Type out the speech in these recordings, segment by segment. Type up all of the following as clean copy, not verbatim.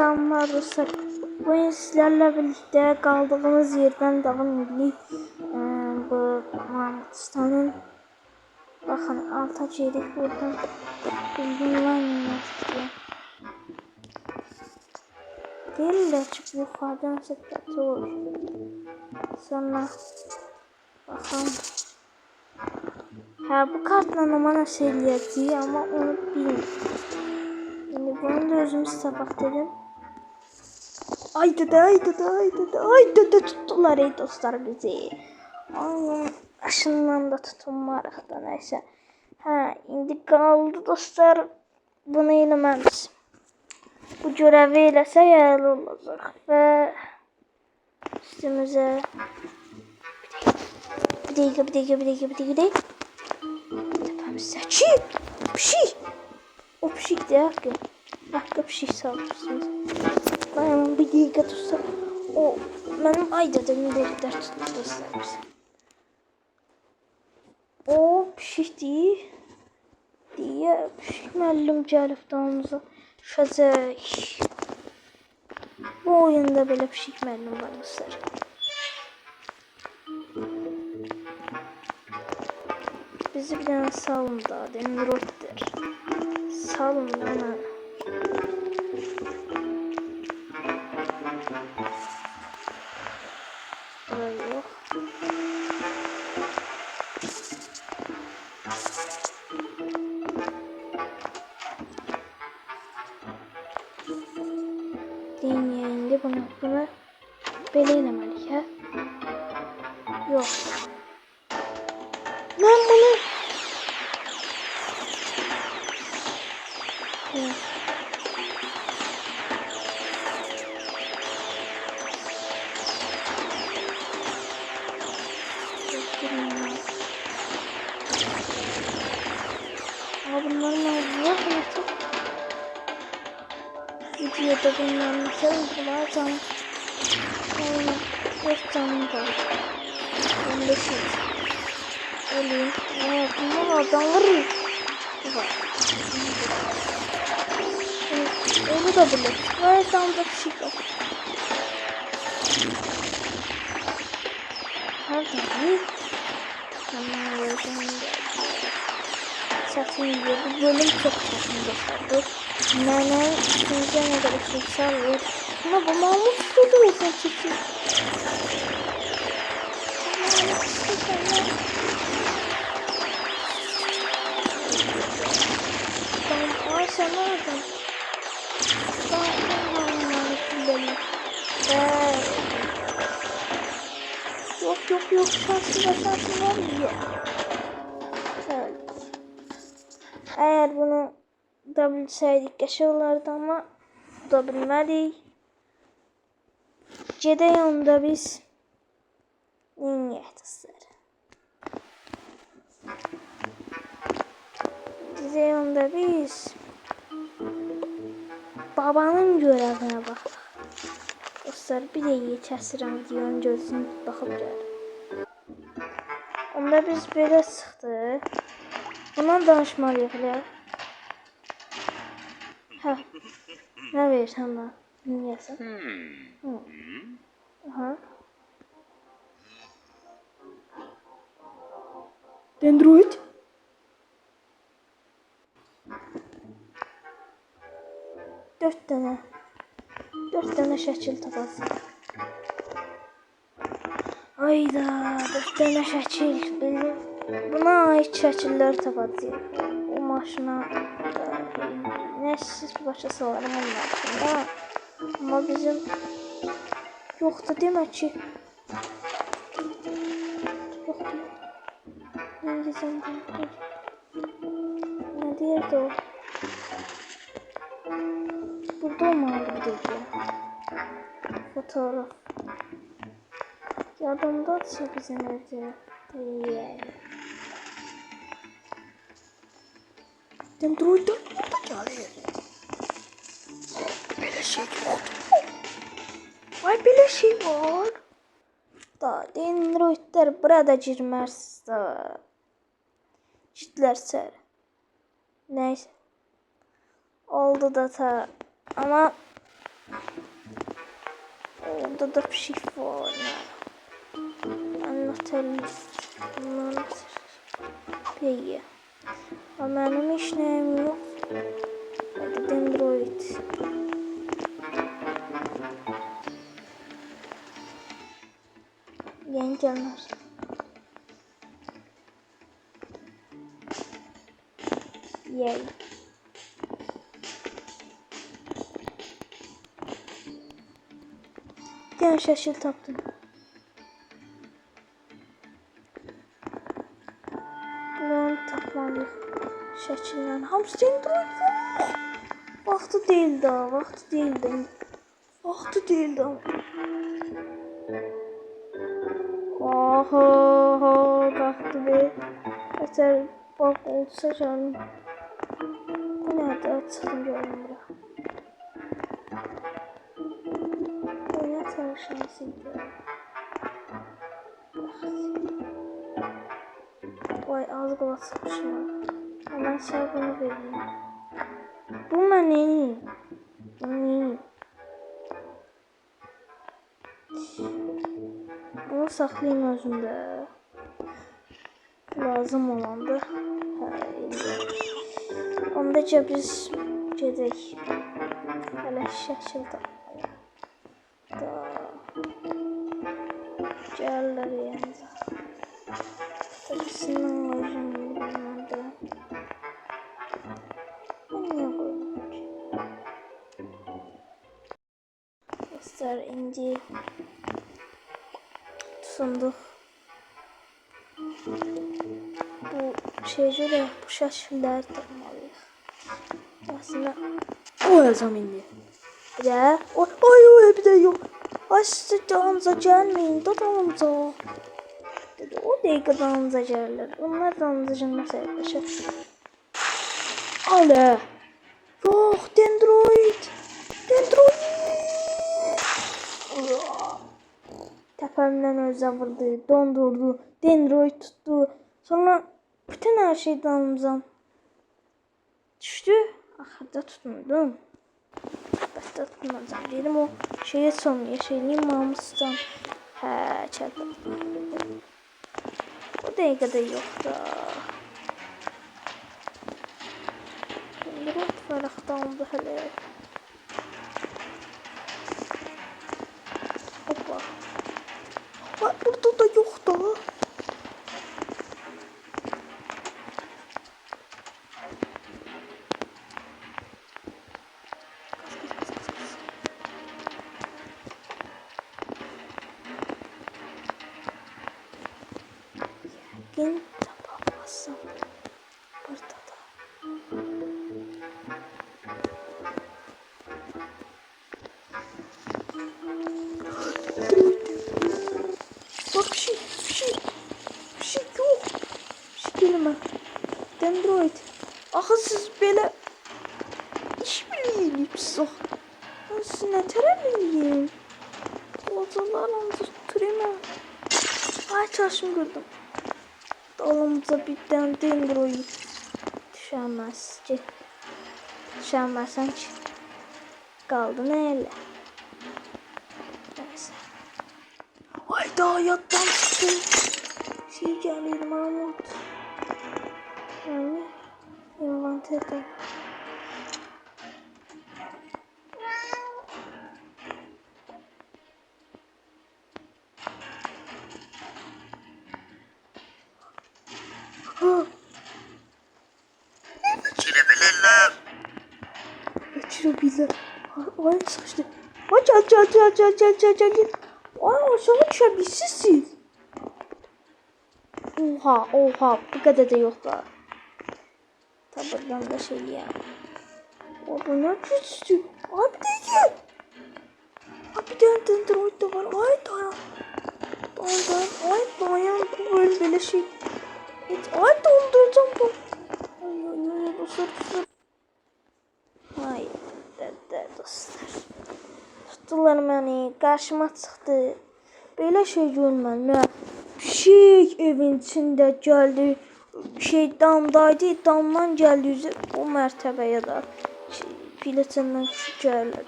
Selamlar dostlar. Bugün sizlerle birlikte kaldığımız yerden devam edelim. Bu Mahmutistan'ın bakın alta çeyrek buradan bildiğin gelirler çık yukarıdan sekreteri olur. Sonra bakalım. Ha bu kartla numara söyleyeceği ama onu bilmiyorum. Şimdi bunu da özümüz tabak dedim. Ay dede tuttular ey dostlar bizi. Ay aşından da tutunmarıq da neyse. Ha indi kaldı dostlar bunu eləməmiz. Bu görevi eləsə yerli olacaq və üstümüzə bir dəqiqə. Təpəmizdə pişik. O pişik de hakkı pişik sağlırsınız. Ben bir dakika tutsam. O benim ay dedemin delikler tuttu dostlar bize. O pişik değil. Diye pişik müəllim gəlib damımıza. Şəcək. Bu oyunda belə pişik müəllim var dostlar. Bizi bir tane salın da. Demirot'tir. Salın bana. Buraya yok. Deneyende bunu belə eləməliyik, hə? Yox. Mən bunu bunların ağzına koyacağım. Videoda bunların bir canım. Sonra 4 canım kaldı. 15 öleyim. Bunlar adamları var. Onu da bilir. Ve tam da pişik yok. Nerede? Tamam gördüm. Çatın yiyor. Bu bölüm çok çatın dostlar. Nene üstümüze ne kadar çekser olur. Ama bu Mahmut da olsa çekin. Ay sen nereden? Yok şansı var mı? Yok. Evet. Eğer bunu da bilseydik yaşarlardı ama da bilmedik. Gedəyonda biz neyək dostlar? Gedəyonda biz babanın görevine bak. Dostlar bir de iyi kəsirəm videonun gözünü baxıb gəlir. Onda biz belə çıxdıq. Bundan danışmalıyıq elə. Hə. Nə verirsən bana? Niyəsən? Aha. Dendroid. Dört tane şəkil tapasın. Ayda 4 tane şəkil. Buna ait şəkillər tapacağıq. O maşına nəsiz başa salarım onlar üçün. Ama bizim yoktu demək ki. Yoktu. Ne diyerdi o? Burada olmalı bir de. Fotoğraf. Yadımda atsa bize nerede? Dendroid'dan burada gelir. Böyle şey yoktu. Ay böyle şey var. Da Dendroid'ler burada girməz da. Gitlərsə. Neyse. Oldu da ta. Ama Orada da pişik var. Anlatalım. Peki. Ama benim hiç neyim yok. Hadi Dendroid. Yeni canlar. Yay. Yani şaşıl tapdım. Bunu tapmalıyıq. Şəkillə. Hamısı Dendroid var. Vaxtı deyil daha. Vaxtı deyil daha. Vaxtı deyil daha. Oho, qalxdı be. Əsər bax olsa canım. Bu nədir? Çıxdım görüm bura. Oynat şansıydı. Vay az qala çıxmışım. Mən sağ bunu vereyim. Bu mən neyim? Neyim? Bunu saxlayayım özümdə. Lazım olanda. Ondaca biz gedək. Hələ şəkil tapmalıyıq. Da. Gəlirlər yəni. Tabii lazım bilməndə. Ben niye koydum ki? Dostlar indi tutunduq. Bu göre bu şəkilləri tapmalıyıq. Aslında o yazam indi. Bir də ay bir də yox. Ay siz dalımıza gəlməyin da dalımıza. Dedi o dəqiqə dalımıza gəlirlər. Onlar dalımıza gəlməsə yaxşı. Ale. Yox Dendroid. Dendroid. Təpəmdən özə vurdu, dondurdu, Dendroid tutdu. Sonra bütün her şey dalımızdan düştü. Axırda tutundum. Əlbəttə tutmayacağım. Dedim o şeye son yaşayayım namusdan. Hə, çəlpə. O dəqiqədə yox da. Dendroid fərəxdandı hələ. Hoppa. Bak burada da yok da. Yine tapamazsın. Burada da. Bak bir şey yok. Bir şey gelme. Dendroid. Axı siz belə iş bilməyibsiniz. Ben sizi nə tərəfliyim? Olcalar ancaq türeməm. Ay çarşım gördüm. Dalımıza bir dənə Dendroid düşəməz ki. Düşəməsən ki. Qaldı nə elə? Neyse. Ay daha yattan çıktım. Şey gəlir Mahmut. Yani inventerde. Geçirebilirler. Ay sıkıştı. Ay gel. Ay aşağı düşebilirsiniz. Oha bu kadar da yok da. Tabii da şey ya. O bu ne güçlü. Abi değil. Abi Dendroid da var. Ay dayan. Ay dayan. Bu böyle şey. Ay donduracağım bu. Ay bu sırf. Ay dostlar. Tutdular məni. Qarşıma çıxdı. Belə şey görmədim. Pişik evin içində gəldi. Şey damdaydı. Damdan gəldi üzü o mərtəbəyə də. Pilotından gəldi.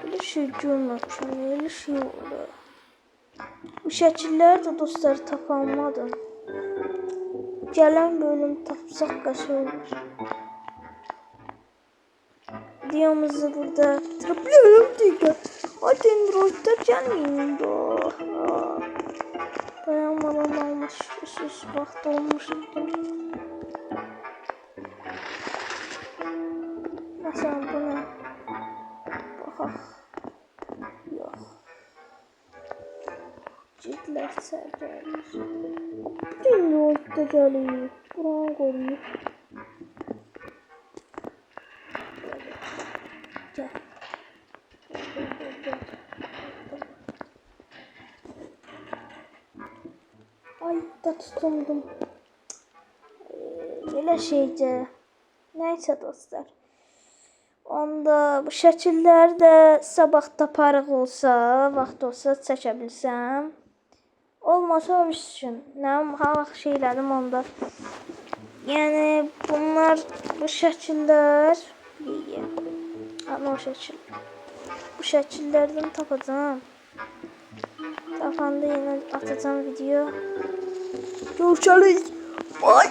Belə şey görmemişim. Öyle şey oldu. Bu şəkilləri də dostlar tapamadım. Gələn bölüm tapsaq qəşəng olur. Videomuzu burada bitirib digər. Ay Android'da gəlməyin də. Dayanmadan almışsınız. Vaxt olmuş idi. Məsələn bu nə? Baxaq. Yox. Cidlər sərgəlir. Android'da gəlir. Buranı qoruyub. Gel. Ay da tutundum. Belə şeycə. Nəysə dostlar. Onda bu şəkilləri də sabah taparıq olsa, vaxt olsa çəkə bilsəm. Olmasa üçün. Nə vaxt şeylərim onda. Yəni bunlar bu şəkillər. Ama o şəkil. Bu şəkillərdən tapacağım. Tapanda yenə atacağım video. Görüşərik. Ay.